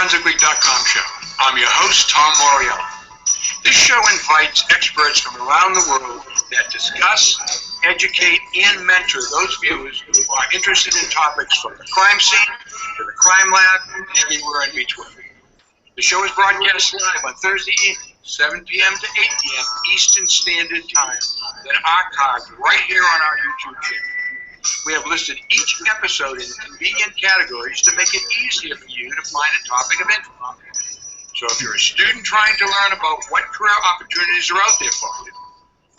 ForensicWeek.com show. I'm your host, Tom Moriello. This show invites experts from around the world that discuss, educate, and mentor those viewers who are interested in topics from the crime scene to the crime lab and everywhere in between. The show is broadcast live on Thursday evening, 7 p.m. to 8 p.m. Eastern Standard Time, then archived right here on our YouTube channel. We have listed each episode in convenient categories to make it easier for you to find a topic of interest. So if you're a student trying to learn about what career opportunities are out there for you,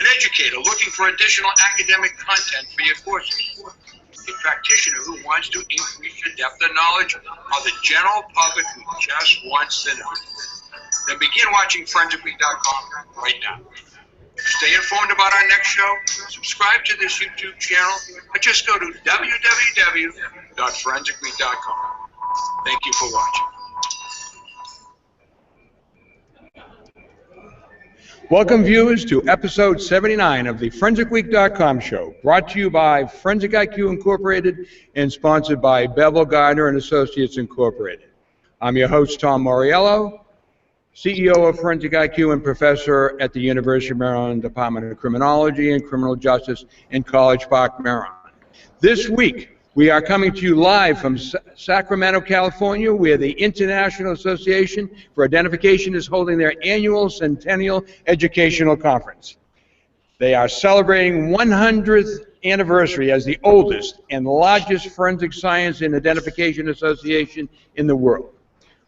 an educator looking for additional academic content for your courses, a practitioner who wants to increase your depth of knowledge, or the general public who just wants to know, then begin watching ForensicWeek.com right now. To stay informed about our next show, subscribe to this YouTube channel, or just go to www.forensicweek.com. Thank you for watching. Welcome, viewers, to episode 79 of the ForensicWeek.com show, brought to you by Forensic IQ Incorporated and sponsored by Bevel, Gardner Associates Incorporated. I'm your host, Tom Moriello, CEO of Forensic IQ and professor at the University of Maryland Department of Criminology and Criminal Justice in College Park, Maryland. This week, we are coming to you live from Sacramento, California, where the International Association for Identification is holding their annual Centennial Educational Conference. They are celebrating 100th anniversary as the oldest and largest forensic science and identification association in the world.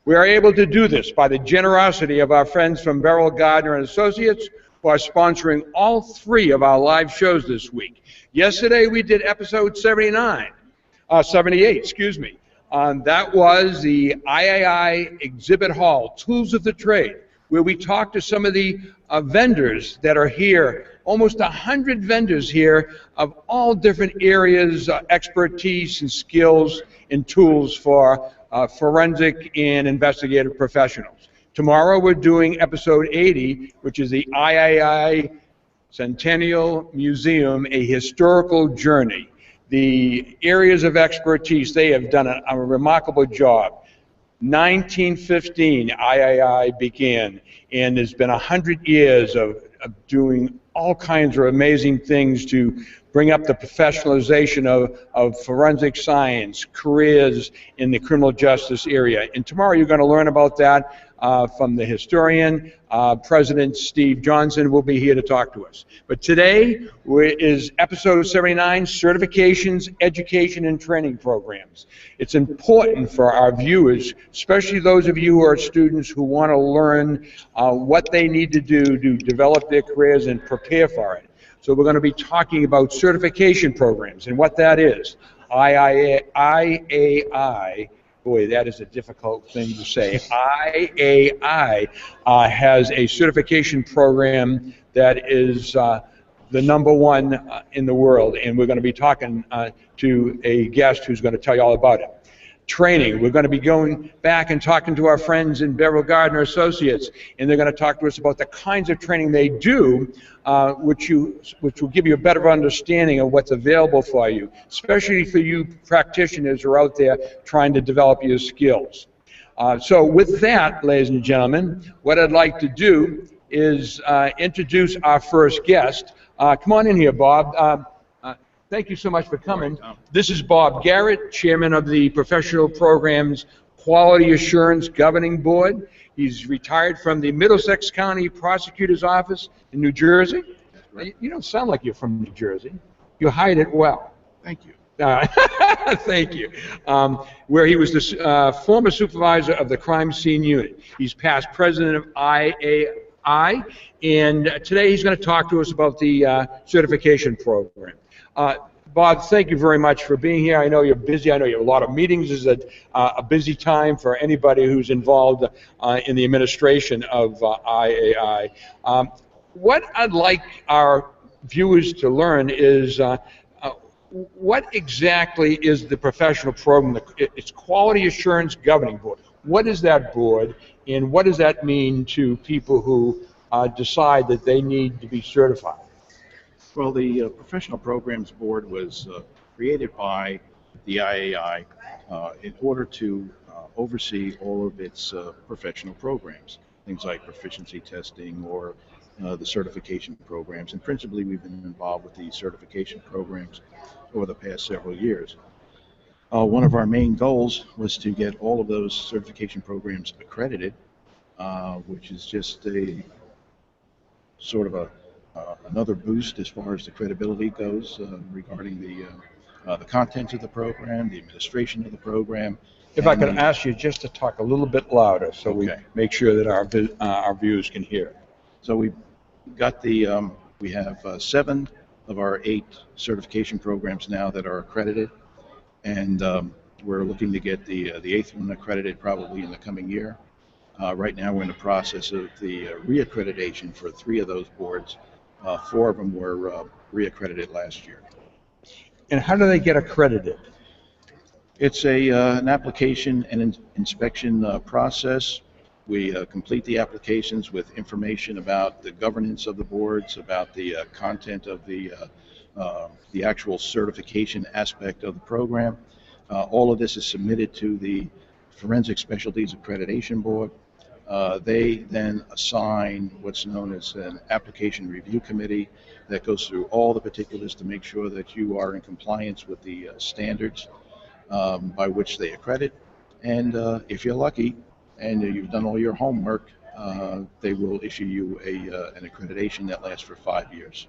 We are able to do this by the generosity of our friends from Bevel, Gardner Associates, who are sponsoring all three of our live shows this week. Yesterday we did episode 78, excuse me. That was the IAI Exhibit Hall, Tools of the Trade, where we talked to some of the vendors that are here, almost 100 vendors here of all different areas, expertise and skills and tools for forensic and investigative professionals. Tomorrow we're doing episode 80, which is the IAI Centennial Museum, a historical journey. The areas of expertise, they have done a remarkable job. 1915, IAI began, and there's been 100 years of doing all kinds of amazing things to bring up the professionalization of forensic science, careers in the criminal justice area. And tomorrow you're going to learn about that from the historian. President Steve Johnson will be here to talk to us. But today is episode 79, Certifications, Education, and Training Programs. It's important for our viewers, especially those of you who are students who want to learn what they need to do to develop their careers and prepare for it. So we're going to be talking about certification programs and what that is. IAI, boy, that is a difficult thing to say. IAI has a certification program that is the #1 in the world, and we're going to be talking to a guest who's going to tell you all about it. Training, we're going to be going back and talking to our friends in Bevel, Gardner Associates, and they're going to talk to us about the kinds of training they do, which will give you a better understanding of what's available for you, especially for you practitioners who are out there trying to develop your skills. So with that, ladies and gentlemen, what I'd like to do is introduce our first guest. Come on in here, Bob. Thank you so much for coming. This is Bob Garrett, chairman of the Professional Programs Quality Assurance Governing Board. He's retired from the Middlesex County Prosecutor's Office in New Jersey. Right. You don't sound like you're from New Jersey. You hide it well. Thank you. Thank you. Where he was the former supervisor of the crime scene unit. He's past president of IAI, and today he's going to talk to us about the certification program. Bob, thank you very much for being here. I know you're busy. I know you have a lot of meetings. This is a busy time for anybody who's involved in the administration of IAI. What I'd like our viewers to learn is what exactly is the professional program? It's Quality Assurance Governing Board. What is that board, and what does that mean to people who decide that they need to be certified? Well, the Professional Programs Board was created by the IAI in order to oversee all of its professional programs, things like proficiency testing or the certification programs. And principally, we've been involved with the certification programs over the past several years. One of our main goals was to get all of those certification programs accredited, which is just a sort of another boost as far as the credibility goes regarding the contents of the program, the administration of the program. If I could ask you just to talk a little bit louder so we Okay. make sure that our viewers can hear. So we have 7 of our 8 certification programs now that are accredited, and we're looking to get the 8th one accredited probably in the coming year. Right now, we're in the process of the reaccreditation for 3 of those boards. 4 of them were reaccredited last year. And how do they get accredited? It's an application and inspection process. We complete the applications with information about the governance of the boards, about the content of the actual certification aspect of the program. All of this is submitted to the Forensic Specialties Accreditation Board. They then assign what's known as an application review committee that goes through all the particulars to make sure that you are in compliance with the standards by which they accredit. And if you're lucky and you've done all your homework, they will issue you an accreditation that lasts for 5 years.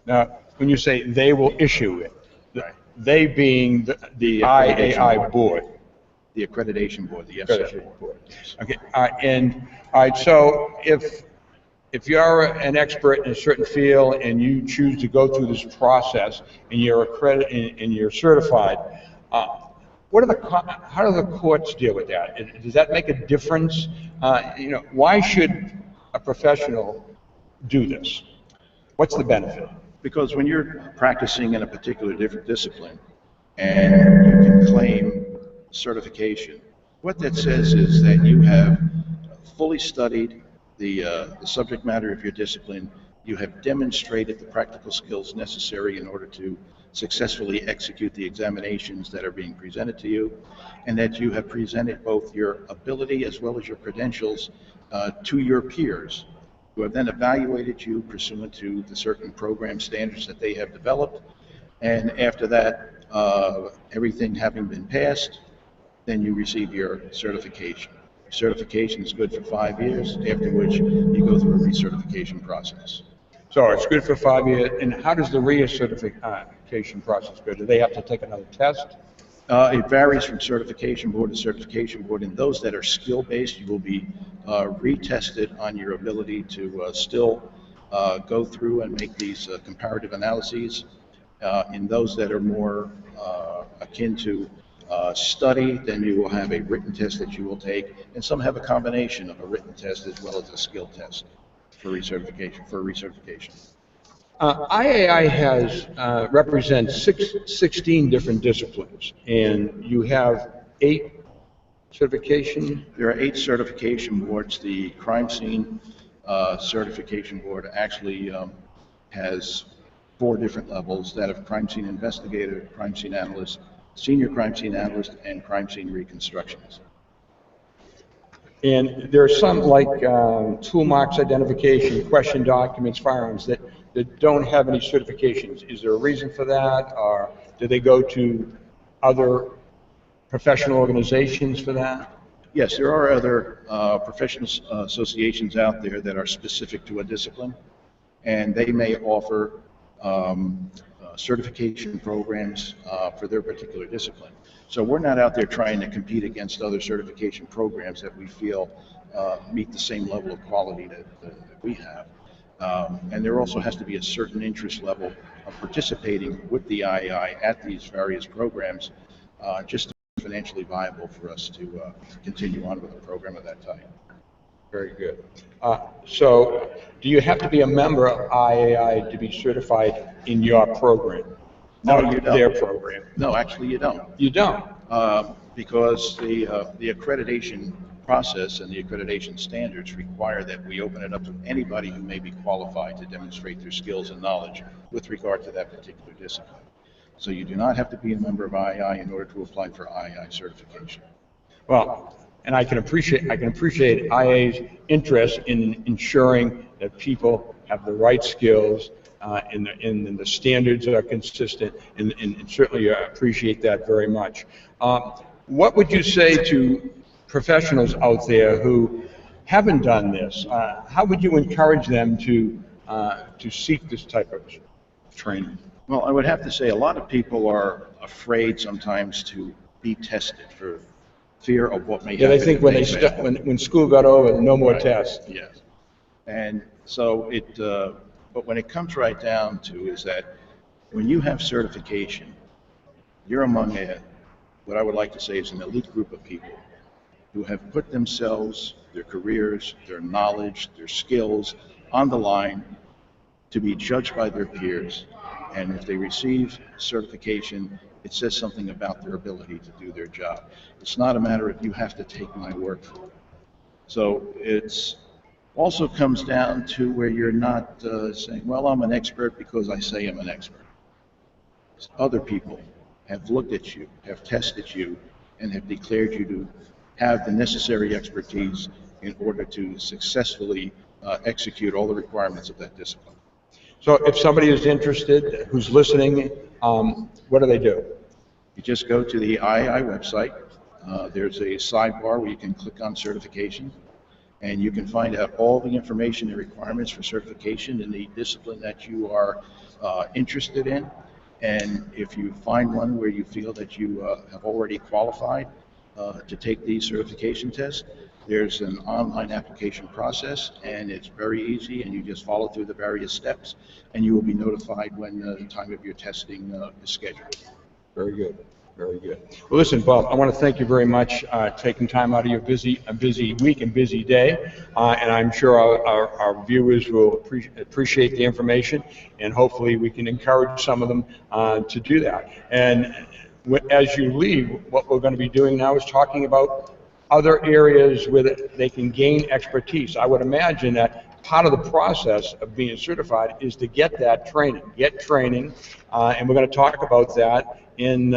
Now, when you say they will issue it, Right. they being the IAI board. The accreditation board, the Accreditation board. Okay, all right, so if you're an expert in a certain field and you choose to go through this process and you're accredited and you're certified, how do the courts deal with that? Does that make a difference? Why should a professional do this? What's the benefit? Because when you're practicing in a particular different discipline and you can claim certification, what that says is that you have fully studied the subject matter of your discipline, you have demonstrated the practical skills necessary in order to successfully execute the examinations that are being presented to you, and that you have presented both your ability as well as your credentials to your peers, who have then evaluated you pursuant to the certain program standards that they have developed. And after that, everything having been passed, then you receive your certification. Certification is good for 5 years, after which you go through a recertification process. So it's good for 5 years, and how does the recertification process go? Do they have to take another test? It varies from certification board to certification board. In those that are skill-based, you will be retested on your ability to still go through and make these comparative analyses. In those that are more akin to study, then you will have a written test that you will take, and some have a combination of a written test as well as a skill test for recertification. IAI represents 16 different disciplines, and you have 8 certification. There are 8 certification boards. The crime scene certification board actually has 4 different levels: that of crime scene investigator, crime scene analyst, senior crime scene analyst, and crime scene reconstructionist. And there are some like tool marks identification, question documents, firearms that don't have any certifications. Is there a reason for that, or do they go to other professional organizations for that? Yes, there are other professional associations out there that are specific to a discipline, and they may offer certification programs for their particular discipline. So we're not out there trying to compete against other certification programs that we feel meet the same level of quality that we have. And there also has to be a certain interest level of participating with the IAI at these various programs just to be financially viable for us to continue on with a program of that type. Very good. So do you have to be a member of IAI to be certified in your program? No, you don't. Their program? No, actually you don't. You don't? Because the accreditation process and the accreditation standards require that we open it up to anybody who may be qualified to demonstrate their skills and knowledge with regard to that particular discipline. So you do not have to be a member of IAI in order to apply for IAI certification. Well, and I can appreciate IA's interest in ensuring that people have the right skills and the standards are consistent, and certainly appreciate that very much. What would you say to professionals out there who haven't done this? How would you encourage them to seek this type of training? Well, I would have to say a lot of people are afraid sometimes to be tested for fear of what may happen. Yeah, they think when school got over, no more tests. Yes. And so but when it comes right down to is that when you have certification, you're among what I would like to say is an elite group of people who have put themselves, their careers, their knowledge, their skills on the line to be judged by their peers. And if they receive certification, it says something about their ability to do their job. It's not a matter of you have to take my word for it. So it's also comes down to where you're not saying, well, I'm an expert because I say I'm an expert. Other people have looked at you, have tested you, and have declared you to have the necessary expertise in order to successfully execute all the requirements of that discipline. So if somebody is interested, who's listening, what do they do? You just go to the IAI website. There's a sidebar where you can click on certification, and you can find out all the information and requirements for certification in the discipline that you are interested in. And if you find one where you feel that you have already qualified to take the certification test, there's an online application process, and it's very easy, and you just follow through the various steps, and you will be notified when the time of your testing is scheduled. Very good. Very good. Well, listen, Bob, I want to thank you very much taking time out of your busy week and busy day, and I'm sure our viewers will appreciate the information, and hopefully we can encourage some of them to do that. And as you leave, what we're going to be doing now is talking about other areas where they can gain expertise. I would imagine that part of the process of being certified is to get that training, and we're going to talk about that and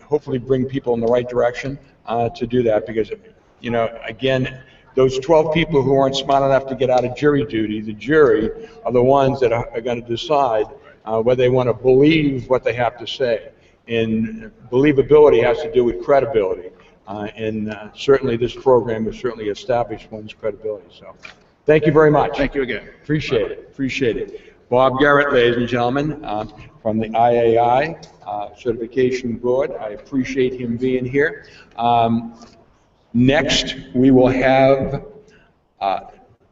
hopefully bring people in the right direction to do that, because, you know, again, those 12 people who aren't smart enough to get out of jury duty, the jury are the ones that are going to decide whether they want to believe what they have to say. And believability has to do with credibility. And certainly this program has certainly established one's credibility. So thank you very much. Thank you again. Appreciate it. Appreciate it. Bob Garrett, ladies and gentlemen, from the IAI Certification Board. I appreciate him being here. Next, we will have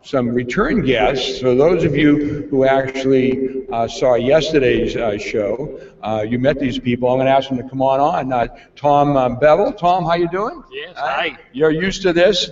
some return guests. So those of you who actually saw yesterday's show, you met these people. I'm going to ask them to come on. Tom Bevel. Tom, how you doing? Yes, hi. You're used to this.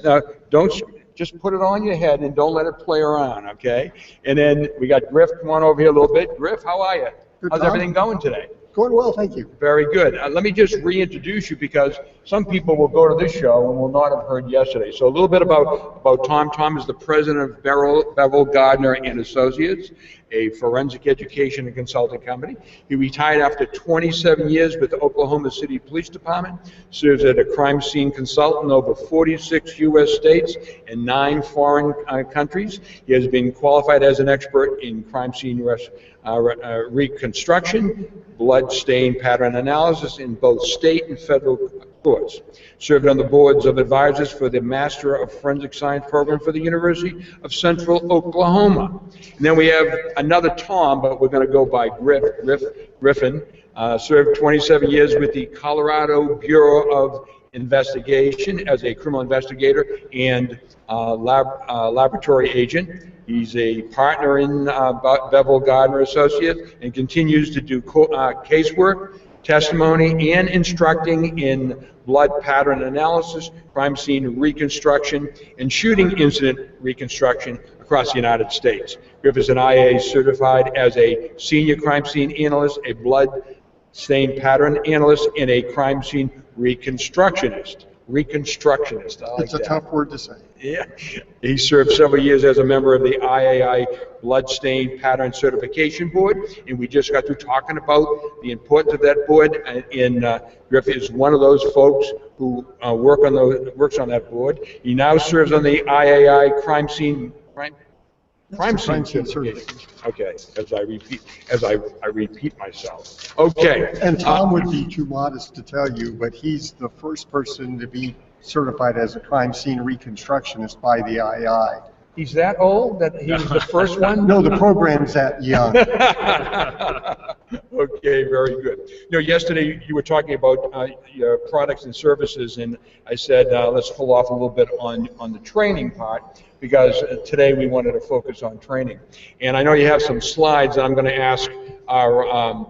Don't just put it on your head and don't let it play around, okay? And then we got Grif. Come on over here a little bit. Grif, how are you? Good, How's Tom. everything going today? Going well, thank you. Very good. Let me just reintroduce you, because some people will go to this show and will not have heard yesterday. So a little bit about Tom. Tom is the president of Bevel, Gardner Associates, a forensic education and consulting company. He retired after 27 years with the Oklahoma City Police Department, serves as a crime scene consultant in over 46 U.S. states and 9 foreign countries. He has been qualified as an expert in crime scene reconstruction, blood stain pattern analysis in both state and federal courts. Served on the boards of advisors for the Master of Forensic Science program for the University of Central Oklahoma. And then we have another Tom, but we're going to go by Griffin. Served 27 years with the Colorado Bureau of Investigation as a criminal investigator and laboratory agent. He's a partner in Bevel, Gardner Associates, and continues to do casework, testimony, and instructing in blood pattern analysis, crime scene reconstruction, and shooting incident reconstruction across the United States. Grif is an IA certified as a senior crime scene analyst, a blood stain pattern analyst, and a crime scene reconstructionist. reconstructionist. I like It's a that. tough word to say. Yeah. He served several years as a member of the IAI Bloodstain Pattern Certification Board, and we just got through talking about the importance of that board. And Griffin is one of those folks who works on that board. He now serves on the IAI Crime Scene certification. Okay, as I repeat myself. Okay. And Tom would be too modest to tell you, but he's the first person to be certified as a crime scene reconstructionist by the IAI. He's that old that he was the first one? No, the program's that young. Okay, very good. Yesterday you were talking about your products and services, and I said let's pull off a little bit on the training part, because today we wanted to focus on training. And I know you have some slides, and I'm going to ask our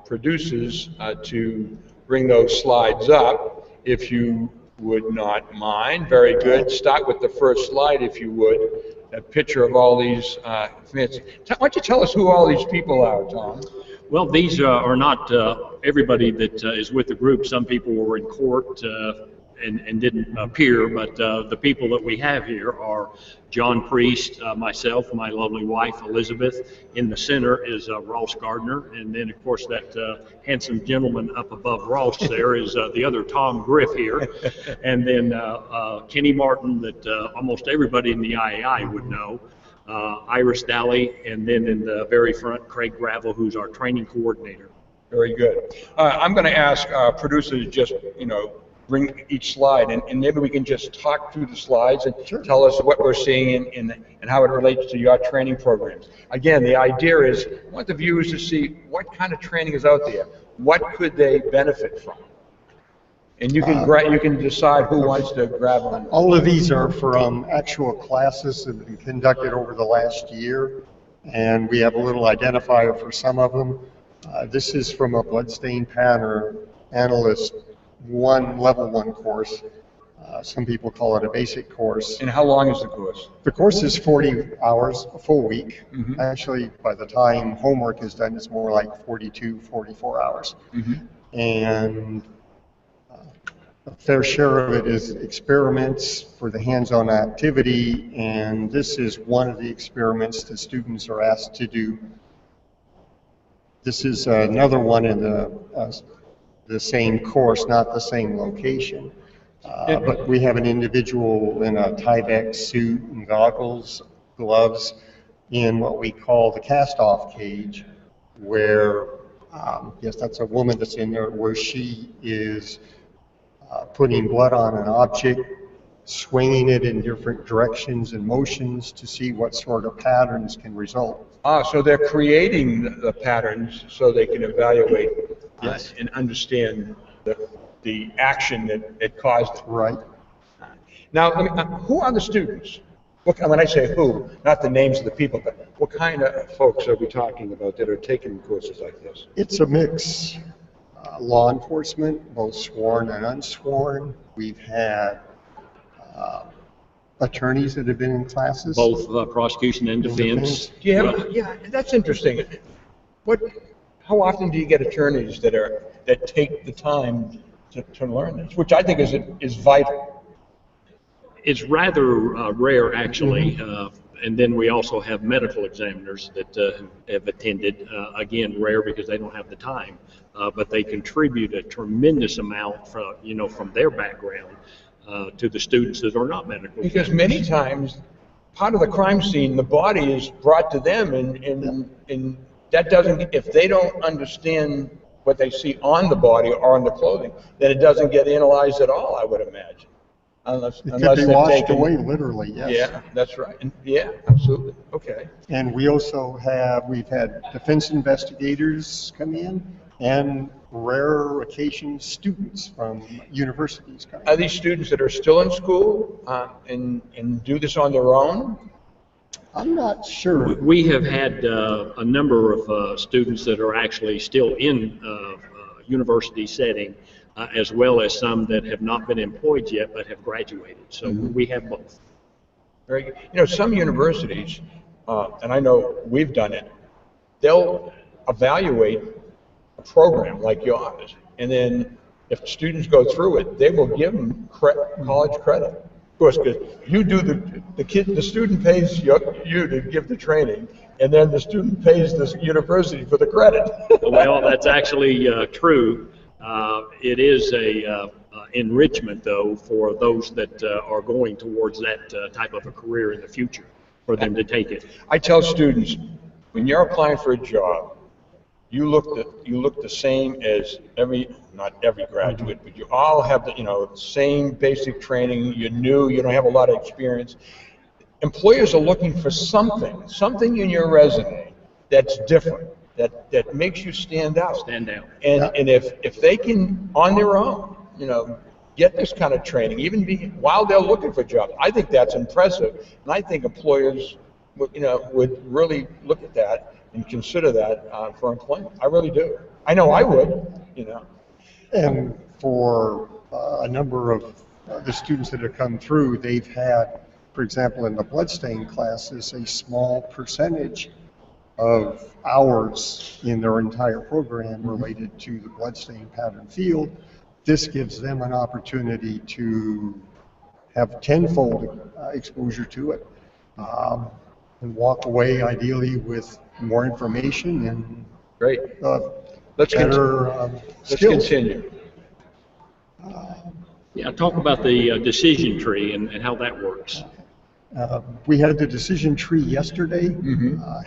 producers to bring those slides up, if you would not mind. Very good. Start with the first slide, if you would. A picture of all these fancy. Why don't you tell us who all these people are, Tom? Well, these are not everybody that is with the group. Some people were in court and didn't appear, but the people that we have here are John Priest, myself, my lovely wife Elizabeth. In the center is Ross Gardner, and then of course that handsome gentleman up above Ross there is the other Tom Grif here, and then Kenny Martin, that almost everybody in the IAI would know, Iris Daly, and then in the very front Craig Gravel, who's our training coordinator. Very good. I'm going to ask our producers to just bring each slide, and maybe we can just talk through the slides and tell us what we're seeing and how it relates to your training programs. Again, the idea is I want the viewers to see what kind of training is out there. What could they benefit from? And you can decide who wants to grab one. All of these are from actual classes that have been conducted over the last year, and we have a little identifier for some of them. This is from a bloodstain pattern analyst level 1 course. Some people call it a basic course. And how long is the course? The course is 40 hours, a full week. Mm-hmm. Actually, by the time homework is done, it's more like 42, 44 hours. Mm-hmm. And a fair share of it is experiments for the hands-on activity, and this is one of the experiments the students are asked to do. This is another one in the same course, not the same location. But we have an individual in a Tyvek suit and goggles, gloves, in what we call the cast-off cage, where, yes, that's a woman that's in there, where she is putting blood on an object, swinging it in different directions and motions to see what sort of patterns can result. So they're creating the patterns so they can evaluate and understand the action that it caused. Right. Now, who are the students? When I say who, not the names of the people, but what kind of folks are we talking about that are taking courses like this? It's a mix. Law enforcement, both sworn and unsworn. We've had attorneys that have been in classes. Both prosecution and defense. Yeah, that's interesting. How often do you get attorneys that take the time to learn this, which I think is vital? It's rather rare, actually. And then we also have medical examiners that have attended. Again, rare because they don't have the time, but they contribute a tremendous amount from their background to the students that are not medical. Because many times, part of the crime scene, the body is brought to them, and that doesn't. If they don't understand what they see on the body or on the clothing, then it doesn't get analyzed at all, I would imagine. Unless could be washed away, literally, yes. Yeah, that's right. Yeah, absolutely. Okay. And we've had defense investigators come in, and rare occasions students from universities come in. Are these students that are still in school and do this on their own? I'm not sure. We have had a number of students that are actually still in university setting, as well as some that have not been employed yet but have graduated. So we have both. Very good. Some universities, and I know we've done it, they'll evaluate a program like yours, and then if students go through it, they will give them college credit. Of course, because you do the student pays you to give the training, and then the student pays the university for the credit. Well, that's actually true. It is a enrichment, though, for those that are going towards that type of a career in the future, for them to take it. I tell students, when you're applying for a job, you look the same as not every graduate, but you all have the same basic training. You're new, you don't have a lot of experience. Employers are looking for something in your resume that's different, that makes you stand out. Stand out. And if they can, on their own, get this kind of training, while they're looking for jobs, I think that's impressive. And I think employers would really look at that and consider that for employment. I really do. I know I would, And for a number of the students that have come through, they've had, for example, in the bloodstain classes, a small percentage of hours in their entire program related to the bloodstain pattern field. This gives them an opportunity to have tenfold exposure to it, and walk away ideally with more information and great. Let's better Let's skills. continue. Yeah, talk about the decision tree and how that works. We had the decision tree yesterday,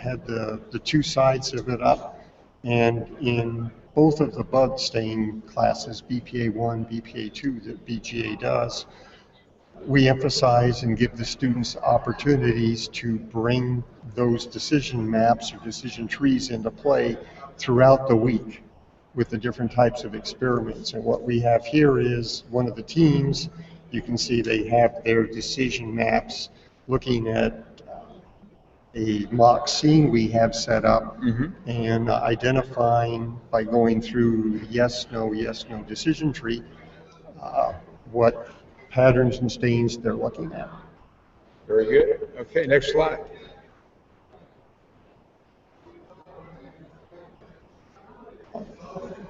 had the two sides of it up, and in both of the bloodstain classes, BPA 1, BPA 2, that BGA does, we emphasize and give the students opportunities to bring those decision maps or decision trees into play throughout the week with the different types of experiments. And what we have here is one of the teams. You can see they have their decision maps looking at a mock scene we have set up and identifying by going through yes, no decision tree, what patterns and stains they're looking at. Very good. Okay, next slide.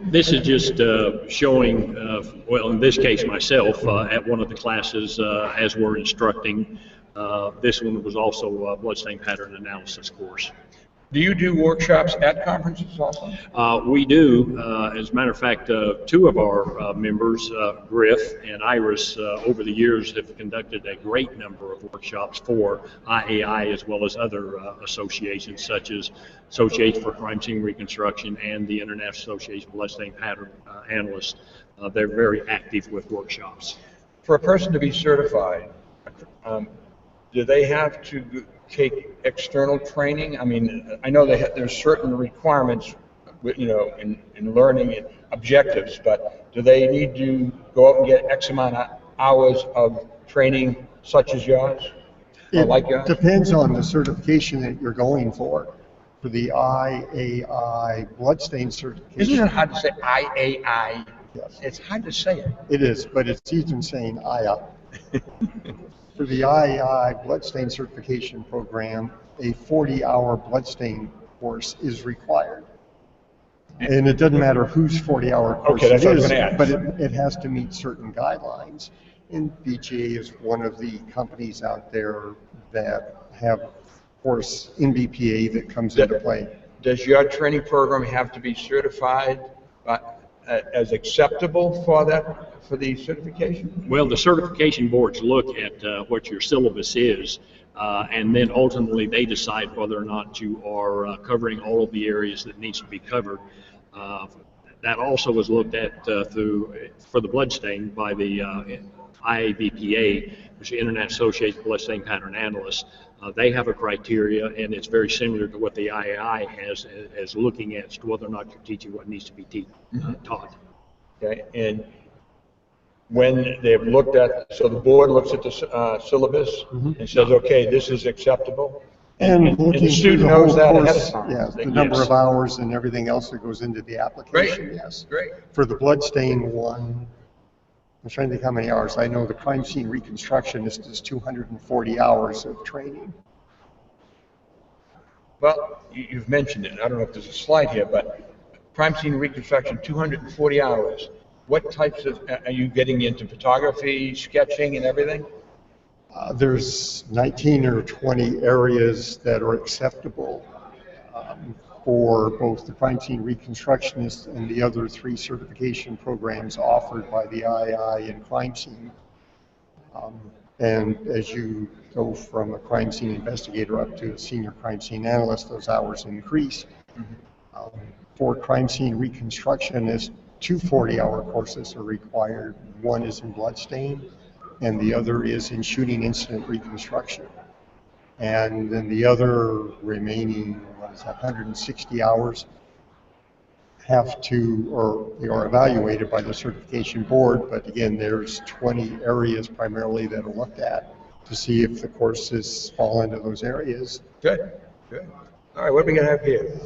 This is just showing, well, in this case myself, at one of the classes as we're instructing. This one was also a bloodstain pattern analysis course. Do you do workshops at conferences also? We do. As a matter of fact, two of our members, Grif and Iris, over the years have conducted a great number of workshops for IAI as well as other associations such as Association for Crime Scene Reconstruction and the International Association of Bloodstain Pattern Analysts. They're very active with workshops. For a person to be certified, do they have to take external training? I mean, I know there's certain requirements, in learning and objectives, but do they need to go out and get X amount of hours of training such as yours? Or like yours? It depends on the certification that you're going for. For the IAI bloodstain certification. Isn't it hard to say IAI? Yes. It's hard to say it. It is, but it's even saying IA. For the IAI Bloodstain Certification Program, a 40-hour bloodstain course is required. And it doesn't matter whose 40-hour course Okay, that's it what I was is, gonna ask. but it has to meet certain guidelines. And BGA is one of the companies out there that have course in BPA that comes into play. Does your training program have to be certified as acceptable for the certification? Well, the certification boards look at what your syllabus is, and then ultimately they decide whether or not you are covering all of the areas that needs to be covered. That also was looked at for the bloodstain by the IABPA, which is the International Association of Bloodstain Pattern Analysts. They have a criteria, and it's very similar to what the IAI has as looking at whether or not you're teaching what needs to be taught. Okay, and when they've looked at, so the board looks at the syllabus and says, okay, this is acceptable? And looking the student through the knows whole that ahead of course, time. yes, They- the number yes. of hours and everything else that goes into the application, Great, yes. great. For the bloodstain one, I'm trying to think how many hours. I know the crime scene reconstructionist is 240 hours of training. Well, you've mentioned it. I don't know if there's a slide here, but crime scene reconstruction, 240 hours. what types of, are you getting into photography, sketching and everything? There's 19 or 20 areas that are acceptable for both the crime scene reconstructionist and the other 3 certification programs offered by the IAI and crime scene. And as you go from a crime scene investigator up to a senior crime scene analyst, those hours increase. For crime scene reconstructionist, 2 40-hour courses are required. One is in bloodstain, and the other is in shooting incident reconstruction. And then the other remaining, 160 hours have to, or they are evaluated by the certification board, but again, there's 20 areas primarily that are looked at to see if the courses fall into those areas. Good, good. All right, what are we gonna have here?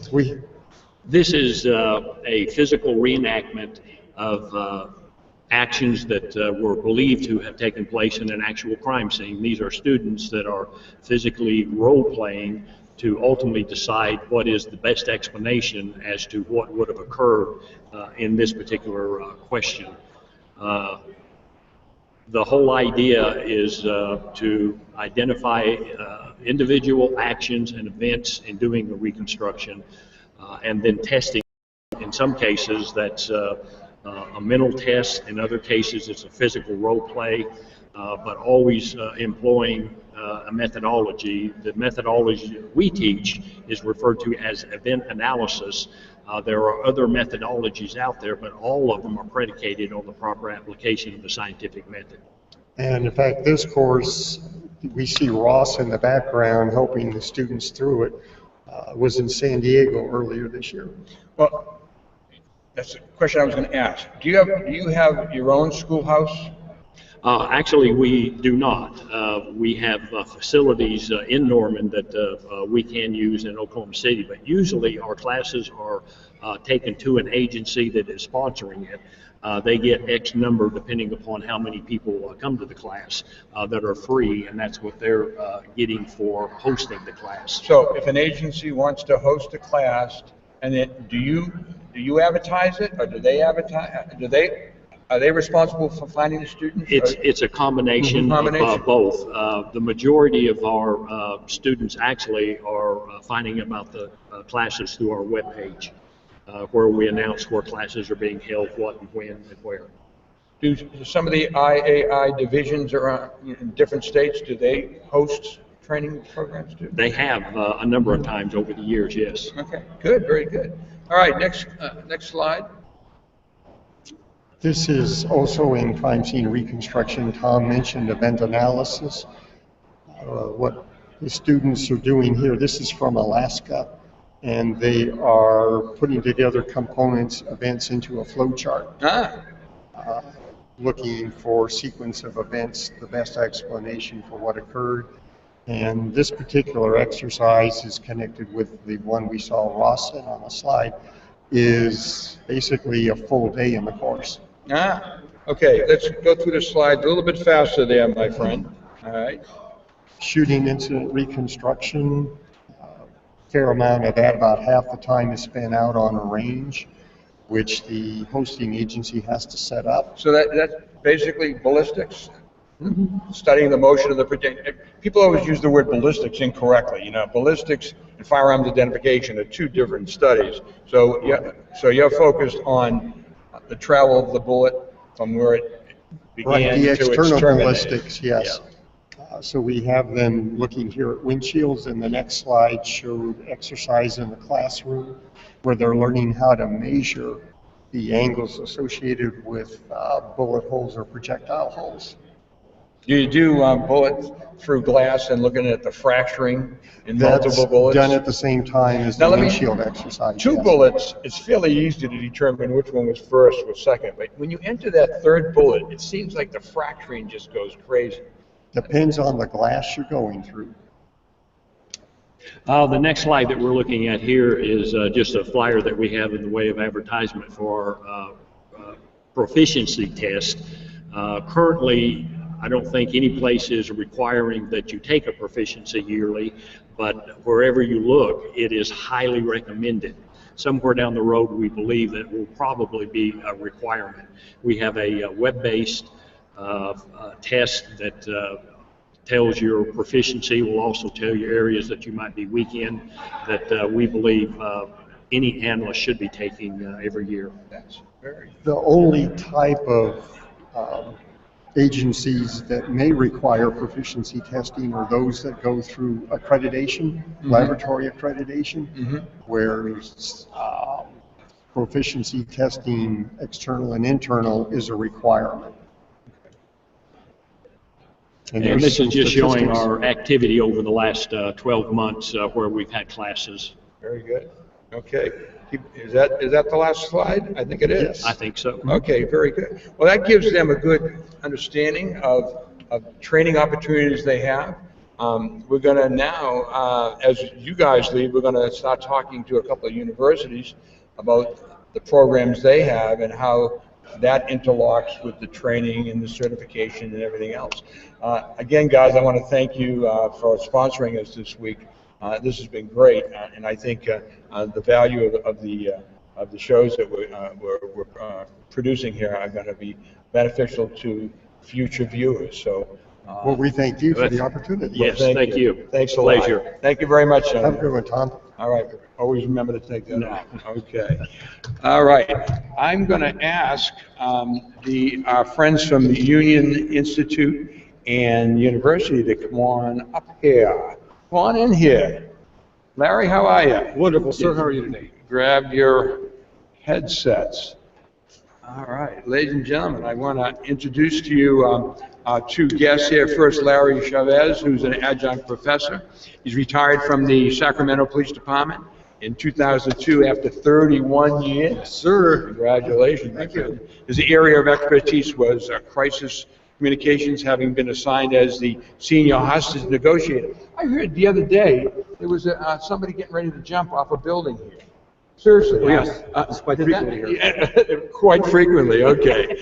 This is a physical reenactment of actions that were believed to have taken place in an actual crime scene. These are students that are physically role-playing to ultimately decide what is the best explanation as to what would have occurred in this particular question. The whole idea is to identify individual actions and events in doing the reconstruction, and then testing. In some cases, that's a mental test. In other cases, it's a physical role play, but always employing a methodology. The methodology we teach is referred to as event analysis. There are other methodologies out there, but all of them are predicated on the proper application of the scientific method. And in fact, this course, we see Ross in the background helping the students through it, was in San Diego earlier this year. Well, that's a question I was gonna ask. Do you have your own schoolhouse? Actually, we do not. We have facilities in Norman that we can use in Oklahoma City, but usually our classes are taken to an agency that is sponsoring it. They get X number, depending upon how many people come to the class, that are free, and that's what they're getting for hosting the class. So if an agency wants to host a class, and then do you advertise it, or do they advertise? Are they responsible for finding the students? It's a combination of both. The majority of our students actually are finding about the classes through our webpage, where we announce where classes are being held, what and when and where. Do some of the IAI divisions around in different states, do they host training programs too? They have a number of times over the years, yes. Okay, good, very good. All right, next slide. This is also in crime scene reconstruction. Tom mentioned event analysis. What the students are doing here, this is from Alaska, and they are putting together components, events into a flow chart. Looking for sequence of events, the best explanation for what occurred. And this particular exercise is connected with the one we saw Ross in on the slide, is basically a full day in the course. Okay, let's go through the slides a little bit faster there, my friend. All right. Shooting incident reconstruction, fair amount of that, about half the time is spent out on a range, which the hosting agency has to set up. So that's basically ballistics? Studying the motion of the projectile. People always use the word ballistics incorrectly. You know, ballistics and firearms identification are 2 different studies. So you're focused on the travel of the bullet from where it began Right, the to its external terminated. ballistics, yes. So we have them looking here at windshields, and the next slide showed exercise in the classroom where they're learning how to measure the angles associated with bullet holes or projectile holes. Do you do bullets through glass and looking at the fracturing in multiple bullets? That's done at the same time as the windshield exercise. 2 yes. bullets, it's fairly easy to determine which one was first or second, but when you enter that 3rd bullet, it seems like the fracturing just goes crazy. Depends on the glass you're going through. The next slide that we're looking at here is just a flyer that we have in the way of advertisement for our proficiency test. Currently, I don't think any place is requiring that you take a proficiency yearly, but wherever you look, it is highly recommended. somewhere down the road, we believe that will probably be a requirement. We have a web-based test that tells your proficiency, will also tell you areas that you might be weak in, that we believe any analyst should be taking every year. That's very The only type of agencies that may require proficiency testing are those that go through accreditation, laboratory accreditation, where proficiency testing, external and internal, is a requirement. And there's this some is just showing statistics. our activity over the last 12 months where we've had classes. very good. Okay. Is that the last slide? I think it is. Yes. I think so. Okay, very good. Well, that gives them a good understanding of training opportunities they have. We're going to now, as you guys leave, we're going to start talking to a couple of universities about the programs they have and how that interlocks with the training and the certification and everything else. Again, guys, I want to thank you for sponsoring us this week. This has been great, and I think the value of the shows that we're producing here are going to be beneficial to future viewers. So, Well, we thank you for the opportunity. Yes, thank you. Thanks a lot. Pleasure. Thank you very much, Have a gentlemen. good one, Tom. All right. Always remember to take that off. Okay. All right. I'm going to ask our friends from the Union Institute and University to come on up here. Come on in here. Larry, how are you? Wonderful, sir. How are you today? Grab your headsets. All right. Ladies and gentlemen, I want to introduce to you our two guests here. First, Larry Chavez, who's an adjunct professor. He's retired from the Sacramento Police Department in 2002 after 31 years. Yes, sir. Congratulations. Thank you. His area of expertise was crisis communications, having been assigned as the senior hostage negotiator. I heard the other day there was somebody getting ready to jump off a building here. Seriously. Oh, yes. It's quite did frequently here. Yeah, quite frequently, okay.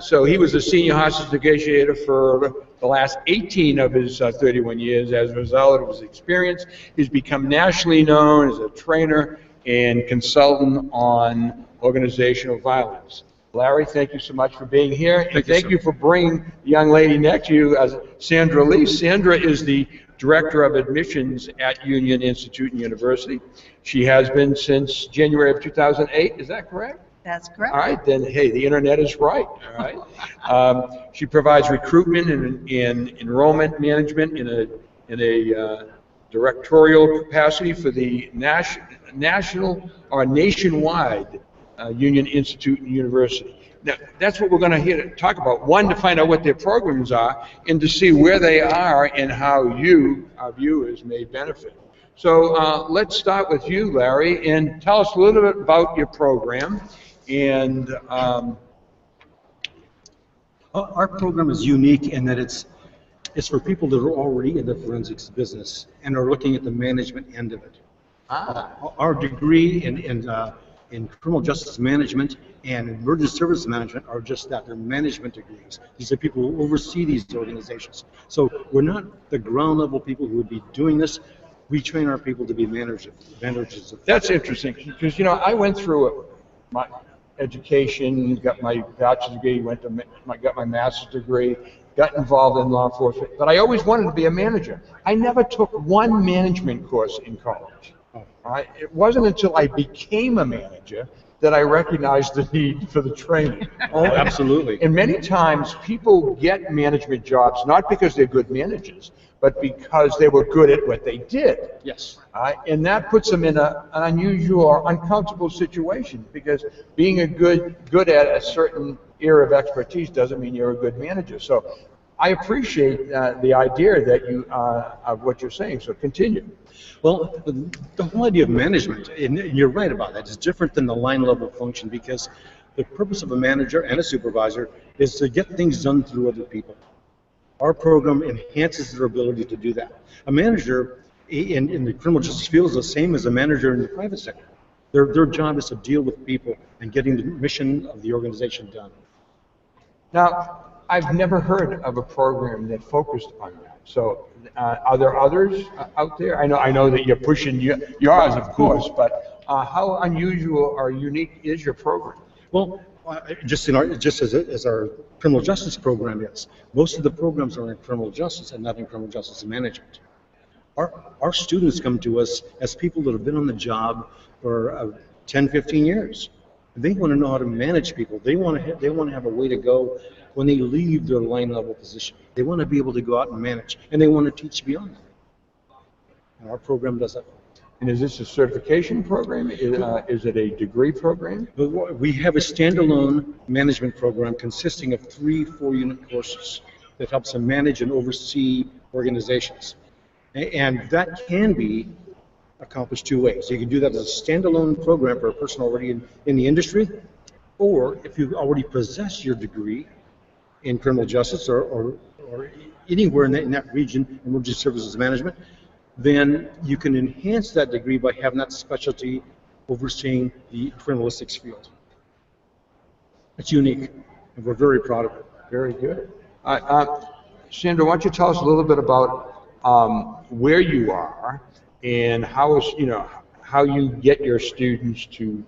So he was a senior hostage negotiator for the last 18 of his 31 years. As a result of his experience, he's become nationally known as a trainer and consultant on organizational violence. Larry, thank you so much for being here. And thank you for bringing the young lady next to you, Sandra Lee. Sandra is the Director of Admissions at Union Institute and University. She has been since January of 2008. Is that correct? That's correct. All right, then, hey, the internet is right. All right. She provides recruitment and enrollment management in a directorial capacity for the national or nationwide Union Institute and University. Now, that's what we're going to talk about. One, to find out what their programs are, and to see where they are and how you, our viewers, may benefit. So let's start with you, Larry, and tell us a little bit about your program. And Our program is unique in that it's for people that are already in the forensics business and are looking at the management end of it. Our degree in criminal justice management and emergency service management are just that. They're management degrees. These are people who oversee these organizations. So we're not the ground level people who would be doing this. We train our people to be managers of that's interesting, because, you know, I went through my education, got my bachelor's degree, got my master's degree, got involved in law enforcement, but I always wanted to be a manager. I never took one management course in college. It wasn't until I became a manager that I recognized the need for the training. Oh, absolutely. And many times people get management jobs not because they're good managers, but because they were good at what they did. Yes. And that puts them in an unusual or uncomfortable situation, because being good at a certain area of expertise doesn't mean you're a good manager. So I appreciate the idea that of what you're saying. So continue. Well, the whole idea of management, and you're right about that, is different than the line level function, because the purpose of a manager and a supervisor is to get things done through other people. Our program enhances their ability to do that. A manager in the criminal justice field is the same as a manager in the private sector. Their job is to deal with people and getting the mission of the organization done. Now, I've never heard of a program that focused on that. So, are there others out there? I know that you're pushing yours, of course, but How unusual or unique is your program? Well, just as our criminal justice program is, most of the programs are in criminal justice and not in criminal justice management. Our students come to us as people that have been on the job for 10, 15 years. They want to know how to manage people. They want to have a way to go when they leave their line level position. They want to be able to go out and manage, and they want to teach beyond that. And our program does that. And is this a certification program? Is it a degree program? We have a standalone management program consisting of 3 4-unit courses that helps them manage and oversee organizations. And that can be accomplished 2 ways. You can do that as a standalone program for a person already in the industry, or if you already possess your degree in criminal justice or anywhere in that region, emergency services management, then you can enhance that degree by having that specialty overseeing the criminalistics field. It's unique, and we're very proud of it. Very good. Sandra, why don't you tell us a little bit about where you are and how you get your students to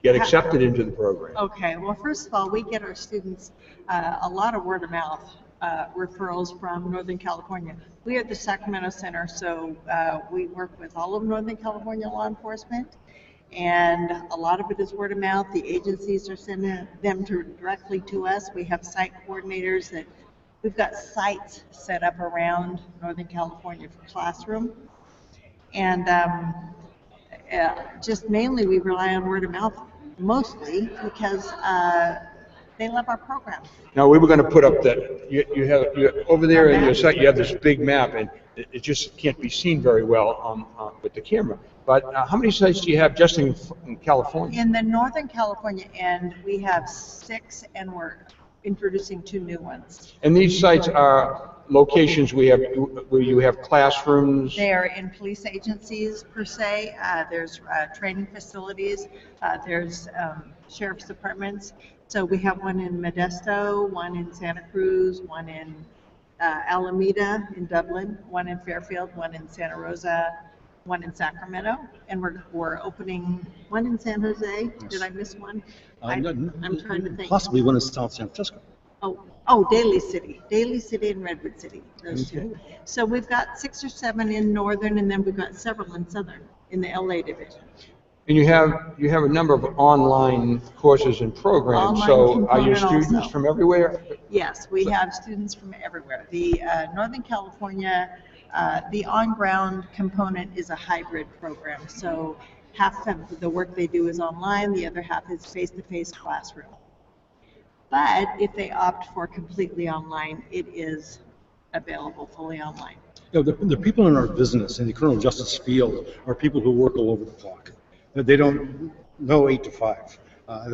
get accepted into the program? Okay, well, first of all, we get our students a lot of word of mouth referrals from Northern California. We are the Sacramento Center, so we work with all of Northern California law enforcement, and a lot of it is word of mouth. The agencies are sending them directly to us. We have site coordinators that we've got sites set up around Northern California for classroom, and just mainly we rely on word of mouth mostly because they love our program. Now, we were going to put up that you have over there in your site. You have this big map, and it just can't be seen very well with the camera. But how many sites do you have just in California? In the Northern California end, we have 6, and we're introducing 2 new ones. And these sites are locations where you have classrooms? They're in police agencies per se. There's training facilities. There's sheriff's departments. So we have one in Modesto, one in Santa Cruz, one in Alameda in Dublin, one in Fairfield, one in Santa Rosa, one in Sacramento, and we're opening one in San Jose. Did I miss one? I'm trying to think. Possibly one in South San Francisco. Oh, Daly City and Redwood City, those 2. So we've got 6 or 7 in Northern, and then we've got several in Southern, in the LA division. And you have a number of online courses and programs. So are your students also from everywhere? Yes, we have students from everywhere. The Northern California, the on-ground component is a hybrid program. So half of the work they do is online, the other half is face-to-face classroom. But if they opt for completely online, it is available fully online. You know, the people in our business, in the criminal justice field, are people who work all over the clock. They don't know 8 to 5.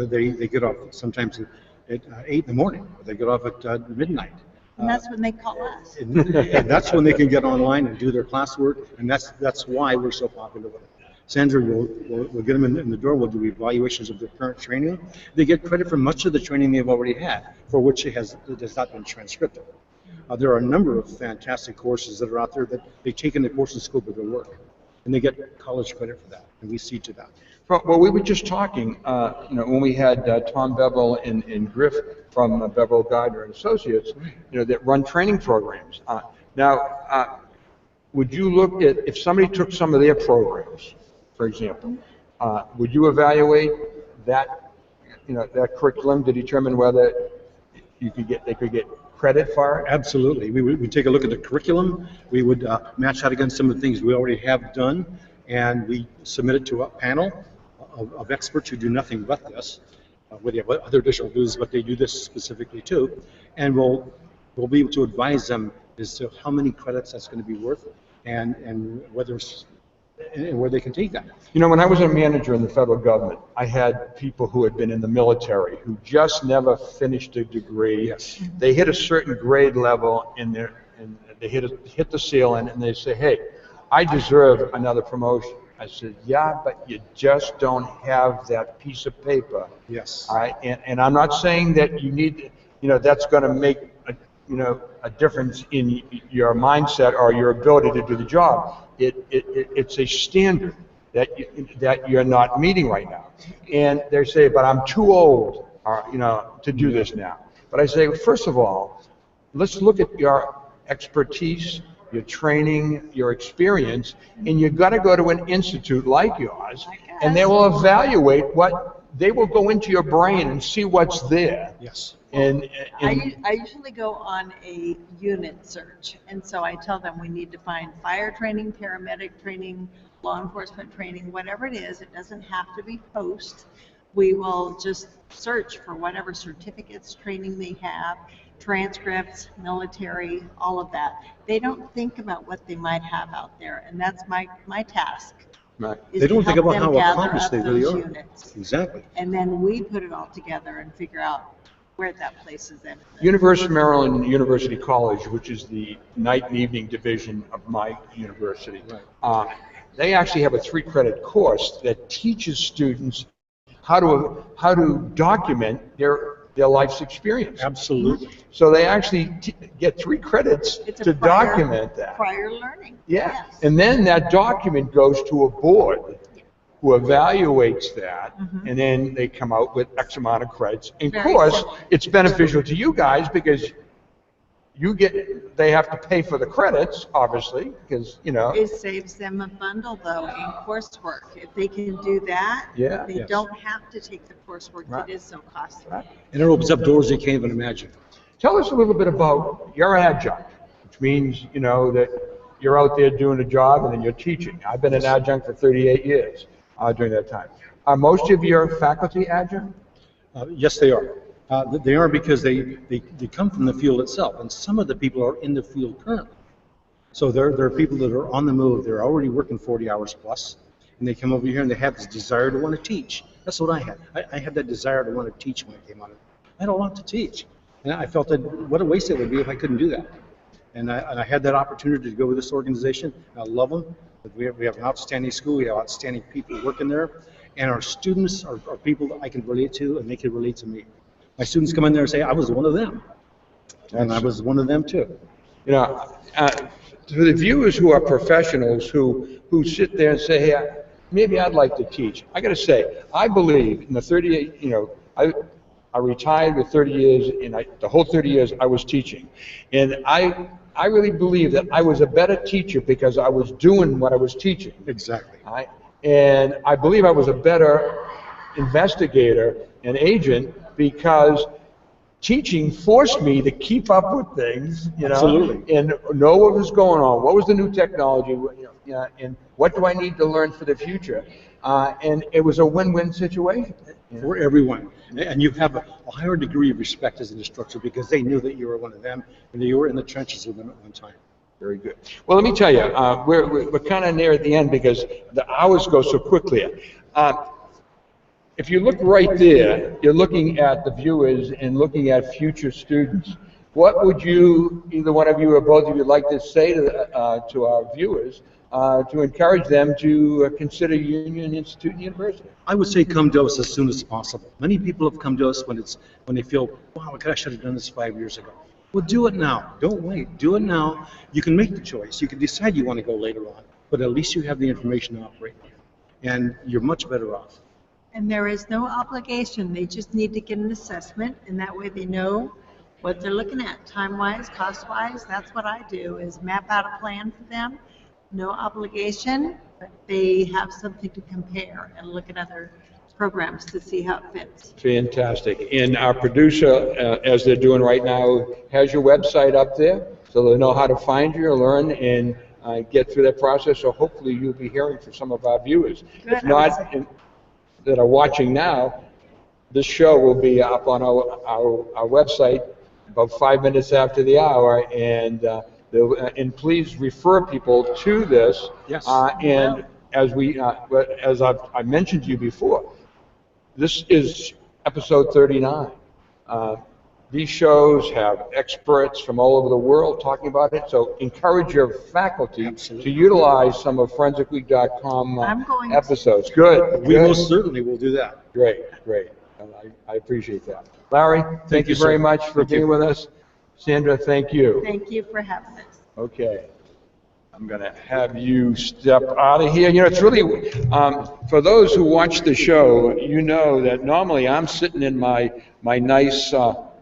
They get off sometimes at 8 in the morning. Or they get off at midnight. And that's when they call us. And that's when they can get online and do their classwork, and that's why we're so popular with it. Sandra will get them in the door. We'll do evaluations of their current training. They get credit for much of the training they've already had, for which it has not been transcribed. There are a number of fantastic courses that are out there that they take in the course and scope of their work, and they get college credit for that, and we see to that. Well, we were just talking, when we had Tom Bevel and Grif from Bevel, Gardner Associates, that run training programs. Now, would you look at, if somebody took some of their programs, for example, would you evaluate that, that curriculum to determine whether they could get credit for it? Absolutely. We would take a look at the curriculum. We would match that against some of the things we already have done, and we submit it to a panel of experts who do nothing but this. Whether you have other additional duties, but they do this specifically too, and we'll be able to advise them as to how many credits that's going to be worth, and where they can take that. When I was a manager in the federal government, I had people who had been in the military who just never finished a degree. Yes. They hit a certain grade level and they hit the ceiling, and they say, "Hey, I deserve another promotion." I said, "Yeah, but you just don't have that piece of paper." Yes. All right, and I'm not saying that you need, that's going to make a difference in your mindset or your ability to do the job. It's a standard. that you're not meeting right now. And they say, but I'm too old, to do this now. But I say, first of all, let's look at your expertise, your training, your experience, and you've got to go to an institute like yours, and they will evaluate they will go into your brain and see what's there. Yes. And I usually go on a unit search, and so I tell them we need to find fire training, paramedic training, law enforcement training, whatever it is. It doesn't have to be post. We will just search for whatever certificates, training they have, transcripts, military, all of that. They don't think about what they might have out there, and that's my task. right. Is They don't to think help about them how gather accomplished up they really those are. units. Exactly. And then we put it all together and figure out where that places in. University of Maryland University College, which is the night and evening division of my university, they actually have a 3-credit course that teaches students how to document their life's experience. Absolutely. So they actually get 3 credits It's a to prior- document that. Prior learning. Yeah, Yes. and then that document goes to a board who evaluates that, and then they come out with X amount of credits. And of Very course, similar. it's beneficial to you guys because they have to pay for the credits, obviously, because, It saves them a bundle, though, in coursework. If they can do that, Yeah. they Yes. don't have to take the coursework Right. that is so costly. And it opens up doors they can't even imagine. Tell us a little bit about your adjunct, which means, that you're out there doing a job and then you're teaching. I've been an adjunct for 38 years during that time. Are most of your faculty adjunct? Yes, they are. They are because they come from the field itself, and some of the people are in the field currently. So there are people that are on the move. They're already working 40 hours plus, and they come over here and they have this desire to want to teach. That's what I had. I had that desire to want to teach when I came out of it. I had a lot to teach, and I felt that what a waste it would be if I couldn't do that. And I had that opportunity to go with this organization. I love them. We have an outstanding school. We have outstanding people working there, and our students are people that I can relate to, and they can relate to me. My students come in there and say, I was one of them. And I was one of them too. To the viewers who are professionals who sit there and say, hey, maybe I'd like to teach. I got to say, I believe in the 38, I retired with 30 years, and the whole 30 years I was teaching. And I really believe that I was a better teacher because I was doing what I was teaching. Exactly. And I believe I was a better investigator and agent because teaching forced me to keep up with things, Absolutely. and know what was going on, what was the new technology, and what do I need to learn for the future. And it was a win-win situation. For everyone. And you have a higher degree of respect as an instructor because they knew that you were one of them and you were in the trenches with them at one time. Very good. Well, let me tell you, we're kind of near at the end because the hours go so quickly. If you look right there, you're looking at the viewers and looking at future students. What would you, either one of you or both of you, like to say to our viewers to encourage them to consider Union Institute and University? I would say come to us as soon as possible. Many people have come to us when they feel, wow, I should have done this 5 years ago. Well, do it now. Don't wait. Do it now. You can make the choice. You can decide you want to go later on, but at least you have the information to operate with, and you're much better off. And there is no obligation. They just need to get an assessment, and that way they know what they're looking at, time-wise, cost-wise. That's what I do, is map out a plan for them. No obligation, but they have something to compare and look at other programs to see how it fits. Fantastic. And our producer, as they're doing right now, has your website up there, so they'll know how to find you, learn, and get through that process. So hopefully you'll be hearing from some of our viewers. Good. If not, that are watching now, this show will be up on our website about 5 minutes after the hour, and please refer people to this. Yes. And as I mentioned to you before, this is episode 39. These shows have experts from all over the world talking about it, so encourage your faculty to utilize some of ForensicWeek.com I'm going episodes. Good. We good. most certainly will do that. Great. I appreciate that. Larry, thank you very sir. much for being with us. Sandra, thank you. Thank you for having us. Okay. I'm going to have you step out of here. You know, it's really, for those who watch the show, you know that normally I'm sitting in my nice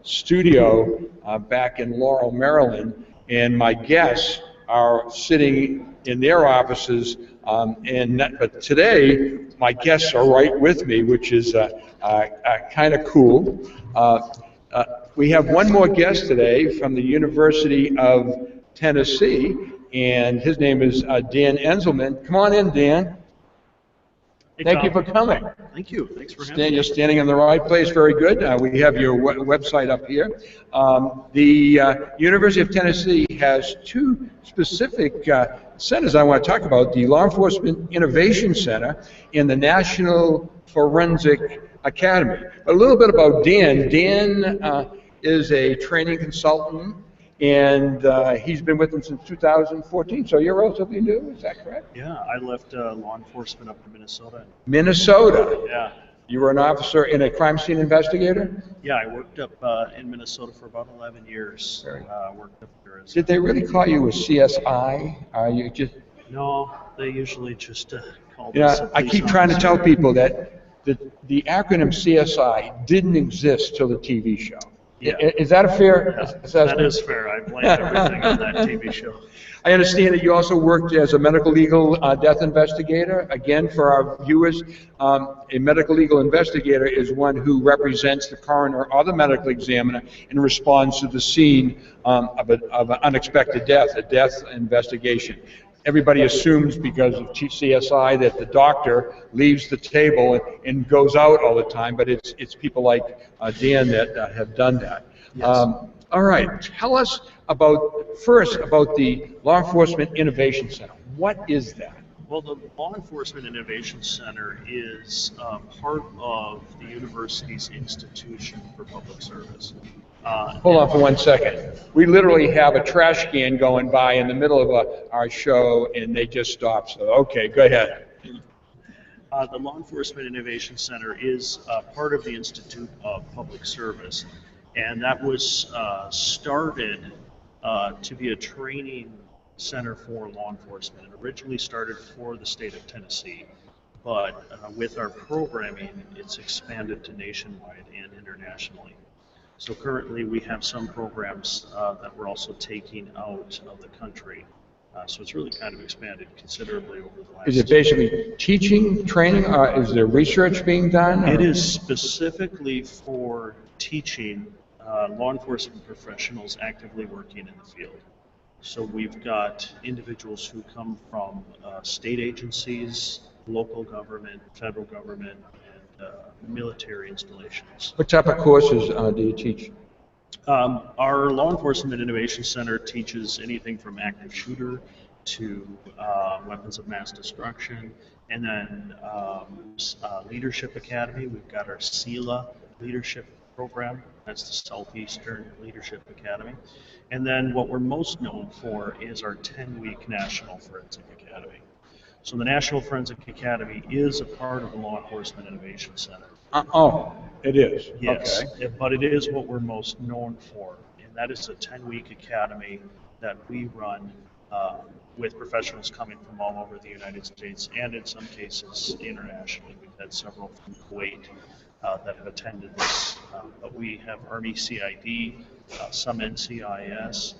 studio back in Laurel, Maryland, and my guests are sitting in their offices. But today, my guests are right with me, which is kind of cool. We have one more guest today from the University of Tennessee, and his name is Dan Anselment. Come on in, Dan. Hey, Thank Tom. you for coming. Thank you. Thanks for having me. You're standing in the right place. Very good. We have your website up here. The University of Tennessee has two specific centers I want to talk about: the Law Enforcement Innovation Center and the National Forensic Academy. A little bit about Dan. Dan is a training consultant, and he's been with them since 2014. So you're relatively new, is that correct? Yeah, I left law enforcement up to Minnesota. Minnesota. Yeah. You were an officer and a crime scene investigator? Yeah, I worked up in Minnesota for about 11 years. Worked up there as Did they really call you a CSI? Are you just... No, they usually just call Yeah, us a I police keep trying to officer. tell people that the acronym CSI didn't exist till the TV show. Yeah. Is that a fair assessment? That is fair. I blame everything on that TV show. I understand that you also worked as a medical legal death investigator. Again, for our viewers, a medical legal investigator is one who represents the coroner or the medical examiner and responds to the scene of an unexpected death, a death investigation. Everybody assumes because of CSI that the doctor leaves the table and goes out all the time, but it's people like Dan that have done that. Yes. All right, tell us first about the Law Enforcement Innovation Center. What is that? Well, the Law Enforcement Innovation Center is part of the university's institution for public service. Hold on for 1 second. We literally have a trash can going by in the middle of our show, and they just stopped. So, okay, go ahead. The Law Enforcement Innovation Center is part of the Institute of Public Service, and that was started to be a training center for law enforcement. It originally started for the state of Tennessee, but with our programming, it's expanded to nationwide and internationally. So currently, we have some programs that we're also taking out of the country. So it's really kind of expanded considerably over the last. Is it basically teaching, training, or is there research being done? It is specifically for teaching law enforcement professionals actively working in the field. So we've got individuals who come from state agencies, local government, federal government, and military installations. What type of courses do you teach? Our Law Enforcement Innovation Center teaches anything from active shooter to weapons of mass destruction, and then Leadership Academy. We've got our SELA Leadership Program. That's the Southeastern Leadership Academy. And then what we're most known for is our 10-week National Forensic Academy. So the National Forensic Academy is a part of the Law Enforcement Innovation Center. Oh, it is. Yes, Okay. but it is what we're most known for, and that is a 10-week academy that we run with professionals coming from all over the United States and in some cases internationally. We've had several from Kuwait that have attended this, but we have Army CID, some NCIS,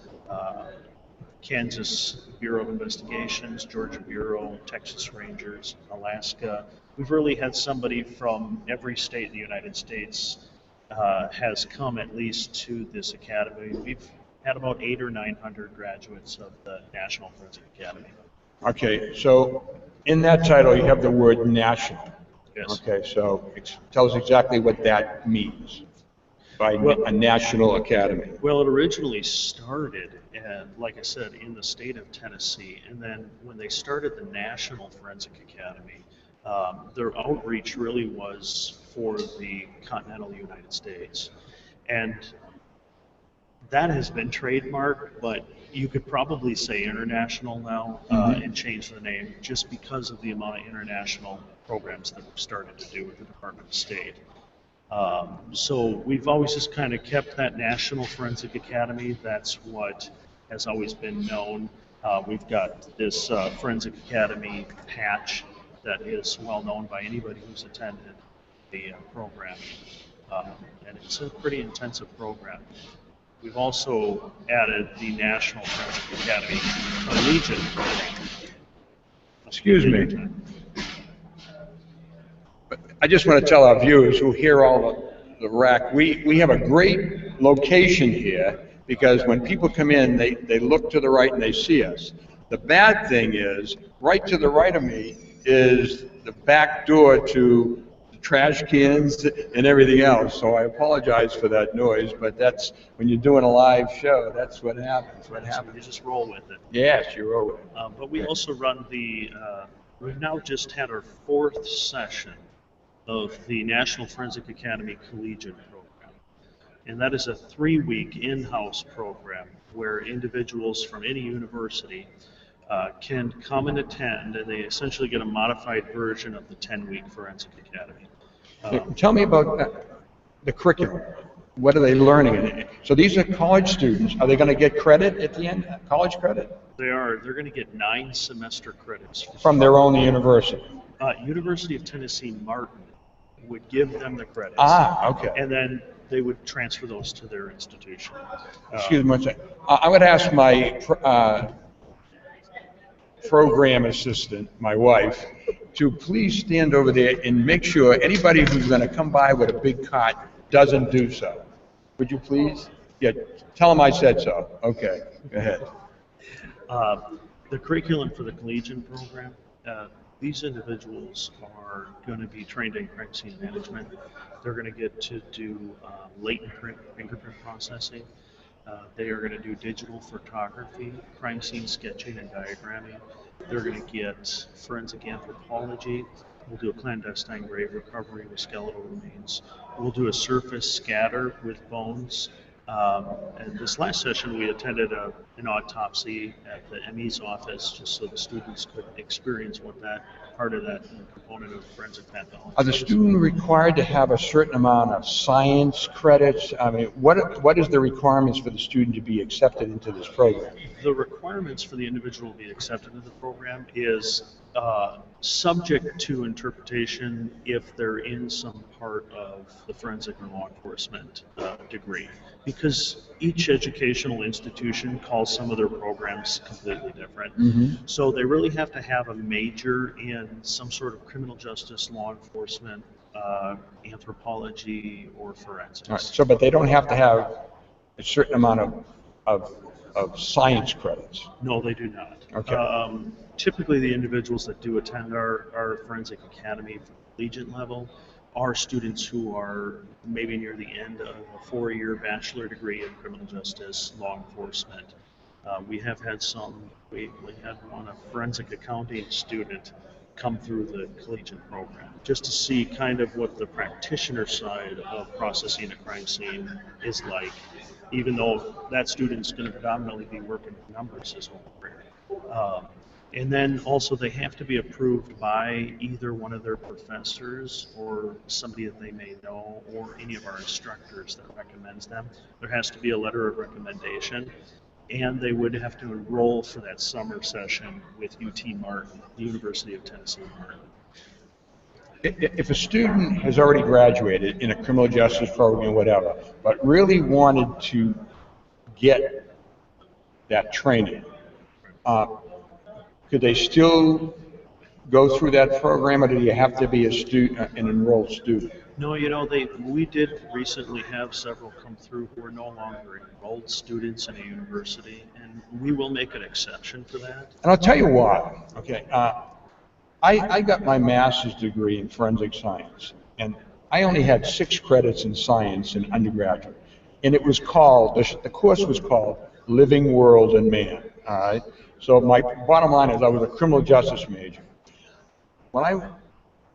Kansas Bureau of Investigations, Georgia Bureau, Texas Rangers, Alaska. We've really had somebody from every state in the United States has come at least to this academy. We've had about 800 or 900 graduates of the National Forensic Academy. Okay, so in that title, you have the word national. Yes. Okay, so tell us exactly what that means by a national academy. Well, it originally started, like I said, in the state of Tennessee, and then when they started the National Forensic Academy, their outreach really was for the continental United States. And that has been trademarked, but you could probably say international now and change the name just because of the amount of international programs that we've started to do with the Department of State. So we've always just kind of kept that National Forensic Academy. That's what has always been known. We've got this Forensic Academy patch that is well known by anybody who's attended the program, and it's a pretty intensive program. We've also added the National Forensic Academy Collegiate program. Excuse me. I just want to tell our viewers who hear all the rack, we have a great location here because when people come in, they look to the right and they see us. The bad thing is, right to the right of me is the back door to the trash cans and everything else. So I apologize for that noise, but that's, when you're doing a live show, that's what happens. So you just roll with it. Yes, you roll with it. But we also run we've now just had our 4th session of the National Forensic Academy Collegiate Program. And that is a 3-week in-house program where individuals from any university can come and attend, and they essentially get a modified version of the 10-week Forensic Academy. Tell me about the curriculum. What are they learning? So these are college students. Are they going to get credit at the end, college credit? They're going to get 9 semester credits. From their own university? University of Tennessee Martin would give them the credits. Ah, okay. And then they would transfer those to their institution. Excuse me one second. I would ask my program assistant, my wife, to please stand over there and make sure anybody who's going to come by with a big cart doesn't do so. Would you please? Yeah, tell them I said so. Okay, go ahead. The curriculum for the collegiate program, these individuals are going to be trained in crime scene management. They're going to get to do latent fingerprint processing. They are going to do digital photography, crime scene sketching and diagramming. They're going to get forensic anthropology. We'll do a clandestine grave recovery with skeletal remains. We'll do a surface scatter with bones. And this last session, we attended an autopsy at the ME's office just so the students could experience what that part of that component of forensic pathology. Are the students required to have a certain amount of science credits? I mean, what is the requirements for the student to be accepted into this program? The requirements for the individual to be accepted into the program is subject to interpretation if they're in some part of the forensic or law enforcement degree, because each educational institution calls some of their programs completely different. Mm-hmm. So they really have to have a major in some sort of criminal justice, law enforcement, anthropology, or forensics. All right, so, but they don't have to have a certain amount of science credits? No, they do not. Okay. Typically, the individuals that do attend our Forensic Academy collegiate level are students who are maybe near the end of a 4-year bachelor degree in criminal justice, law enforcement. We have had we had a forensic accounting student come through the collegiate program just to see kind of what the practitioner side of processing a crime scene is like, even though that student's going to predominantly be working with numbers his whole career. And then also they have to be approved by either one of their professors or somebody that they may know, or any of our instructors that recommends them. There has to be a letter of recommendation, and they would have to enroll for that summer session with UT Martin, the University of Tennessee Martin. If a student has already graduated in a criminal justice program, whatever, but really wanted to get that training, could they still go through that program, or do you have to be a student, an enrolled student? No, we did recently have several come through who are no longer enrolled students in a university, and we will make an exception for that. And I'll tell you why. Okay, I got my master's degree in forensic science, and I only had 6 credits in science in undergraduate, and it was called, the course was called Living World and Man. All right. So my bottom line is I was a criminal justice major. When I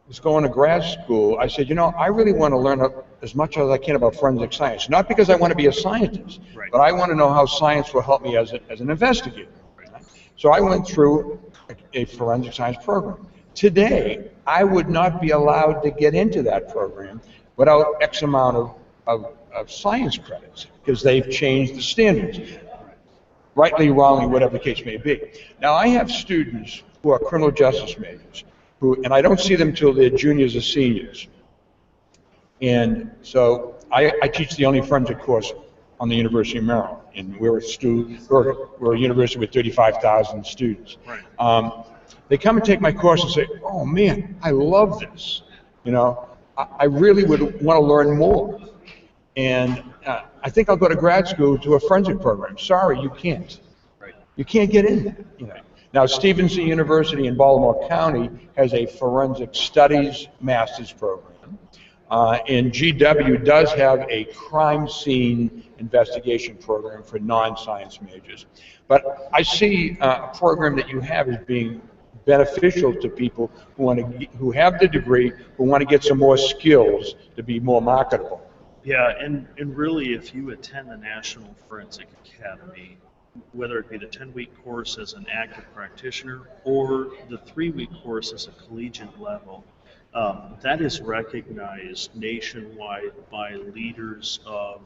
was going to grad school, I said, I really want to learn as much as I can about forensic science. Not because I want to be a scientist, right, but I want to know how science will help me as an investigator. Right. So I went through a forensic science program. Today, I would not be allowed to get into that program without X amount of science credits, because they've changed the standards. rightly, wrongly, whatever the case may be. Now, I have students who are criminal justice majors, and I don't see them till they're juniors or seniors. And so I teach the only forensic course on the University of Maryland, and we're a university with 35,000 students. Right. They come and take my course and say, "Oh man, I love this. I really would want to learn more. And I think I'll go to grad school to a forensic program." Sorry, you can't. Right. You can't get in there. Now, Stevenson University in Baltimore County has a forensic studies master's program. And GW does have a crime scene investigation program for non-science majors. But I see a program that you have as being beneficial to people who have the degree, who want to get some more skills to be more marketable. Yeah, and really, if you attend the National Forensic Academy, whether it be the 10-week course as an active practitioner or the 3-week course as a collegiate level, that is recognized nationwide by leaders of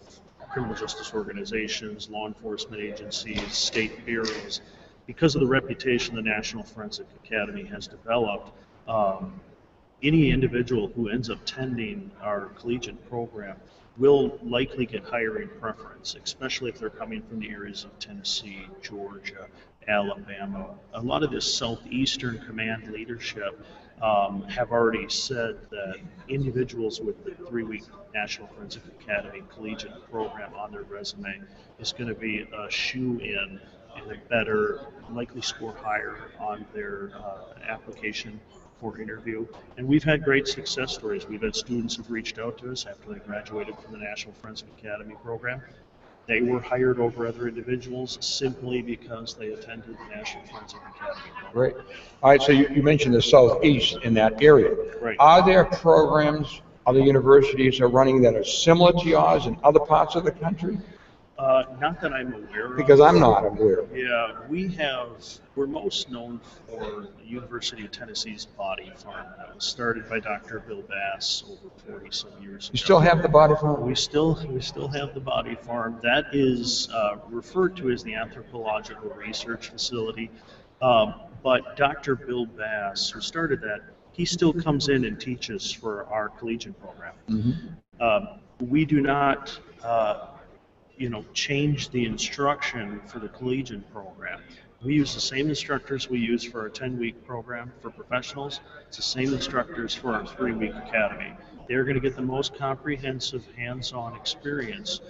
criminal justice organizations, law enforcement agencies, state bureaus. Because of the reputation the National Forensic Academy has developed, any individual who ends up attending our collegiate program will likely get hiring preference, especially if they're coming from the areas of Tennessee, Georgia, Alabama. A lot of this Southeastern Command leadership have already said that individuals with the 3-week National Forensic Academy collegiate program on their resume is going to be a shoe-in and a better, likely score higher on their application for interview. And we've had great success stories. We've had students who've reached out to us after they graduated from the National Forensic Academy program. They were hired over other individuals simply because they attended the National Forensic Academy program. Great. All right, so you mentioned the Southeast in that area. Right. Are there programs, other universities are running that are similar to yours in other parts of the country? Not that I'm aware of. Because I'm not aware. Yeah, we're most known for the University of Tennessee's body farm that was started by Dr. Bill Bass over 40-some years ago. You still have the body farm? We still have the body farm. That is referred to as the anthropological research facility. But Dr. Bill Bass, who started that, he still comes in and teaches for our collegiate program. Mm-hmm. We do not change the instruction for the collegiate program. We use the same instructors we use for our 10-week program for professionals. It's the same instructors for our 3-week academy. They're going to get the most comprehensive hands-on experience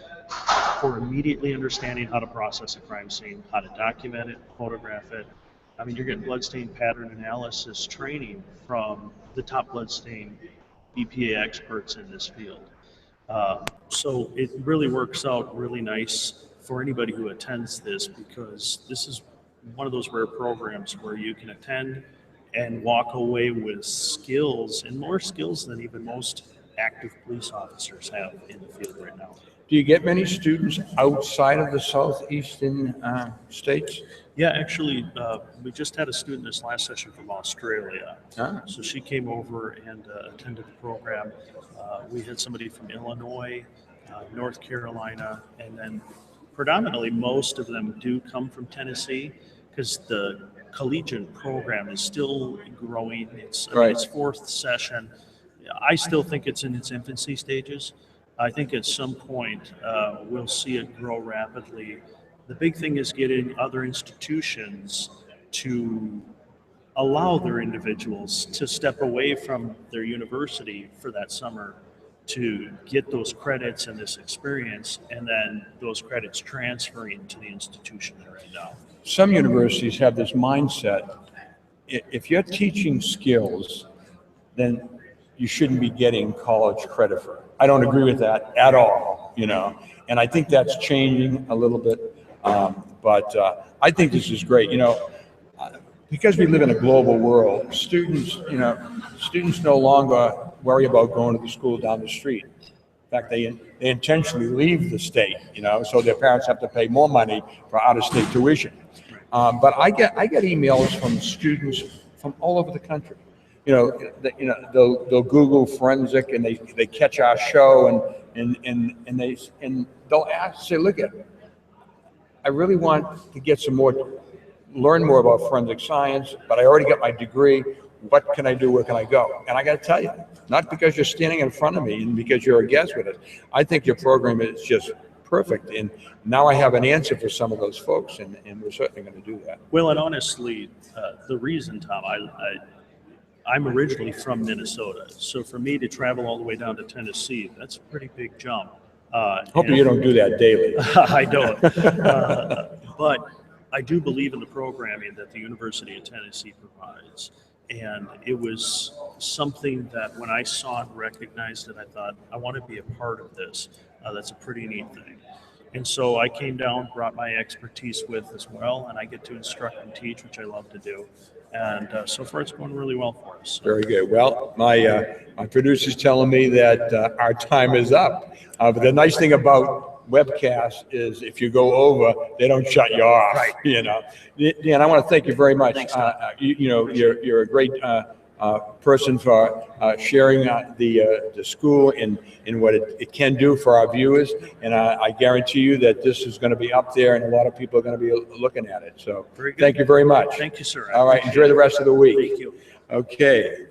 for immediately understanding how to process a crime scene, how to document it, photograph it. I mean, you're getting bloodstain pattern analysis training from the top bloodstain BPA experts in this field. So it really works out really nice for anybody who attends this, because this is one of those rare programs where you can attend and walk away with skills, and more skills than even most active police officers have in the field right now. Do you get many students outside of the southeastern states? Yeah, actually, we just had a student this last session from Australia. So she came over and attended the program. We had somebody from Illinois, North Carolina, and then predominantly most of them do come from Tennessee, because the collegiate program is still growing. It's its 4th session. I still think it's in its infancy stages. I think at some point we'll see it grow rapidly. The big thing is getting other institutions to allow their individuals to step away from their university for that summer to get those credits and this experience, and then those credits transferring to the institution they're in now. Some universities have this mindset, if you're teaching skills, then you shouldn't be getting college credit for it. I don't agree with that at all, and I think that's changing a little bit. But I think this is great, because we live in a global world. Students no longer worry about going to the school down the street. In fact, they intentionally leave the state, so their parents have to pay more money for out-of-state tuition. But I get emails from students from all over the country. They'll Google forensic and they catch our show and they'll say, look at, I really want to get some more, learn more about forensic science, but I already got my degree. What can I do? Where can I go? And I got to tell you, not because you're standing in front of me and because you're a guest with us. I think your program is just perfect. And now I have an answer for some of those folks, and we're certainly going to do that. Well, and honestly, the reason, Tom, I'm originally from Minnesota. So for me to travel all the way down to Tennessee, that's a pretty big jump. Hope you don't do that daily. I don't. But I do believe in the programming that the University of Tennessee provides. And it was something that when I saw it and recognized it, I thought, I want to be a part of this. That's a pretty neat thing. And so I came down, brought my expertise with as well, and I get to instruct and teach, which I love to do. And so far it's going really well for us. Very good. Well, my producer's telling me that our time is up. But the nice thing about webcast is if you go over, they don't shut you off. Right. You know. Dan, I want to thank you very much. Thanks, You're a great person for sharing the school and what it can do for our viewers. And I guarantee you that this is going to be up there and a lot of people are going to be looking at it. So thank you very much. Thank you, sir. All right. Enjoy the rest of the week. Thank you. Okay.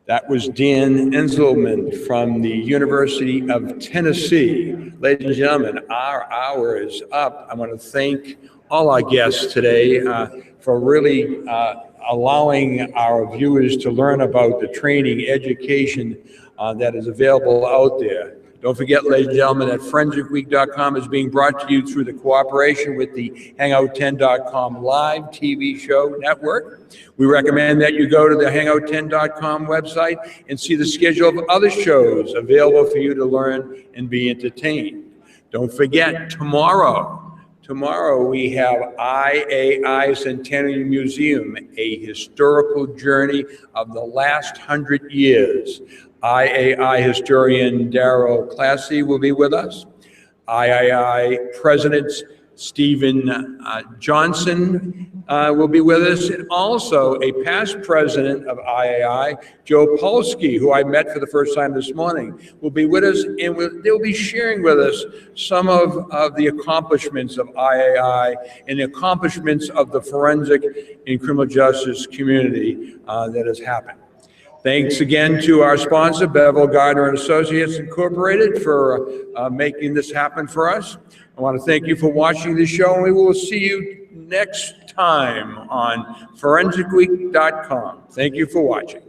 That was Dan Anselment from the University of Tennessee. Ladies and gentlemen, our hour is up. I want to thank all our guests today for really allowing our viewers to learn about the training, education that is available out there. Don't forget, ladies and gentlemen, that ForensicWeek.com is being brought to you through the cooperation with the Hangout10.com live TV show network. We recommend that you go to the Hangout10.com website and see the schedule of other shows available for you to learn and be entertained. Don't forget, tomorrow we have IAI Centennial Museum, a historical journey of the last 100 years. IAI historian Darrell Classy will be with us. IAI President Stephen Johnson will be with us, and also a past president of IAI, Joe Polsky, who I met for the first time this morning, will be with us, and they'll be sharing with us some of the accomplishments of IAI and the accomplishments of the forensic and criminal justice community that has happened. Thanks again to our sponsor, Bevel, Gardner Associates Incorporated, for making this happen for us. I want to thank you for watching this show, and we will see you next time on ForensicWeek.com. Thank you for watching.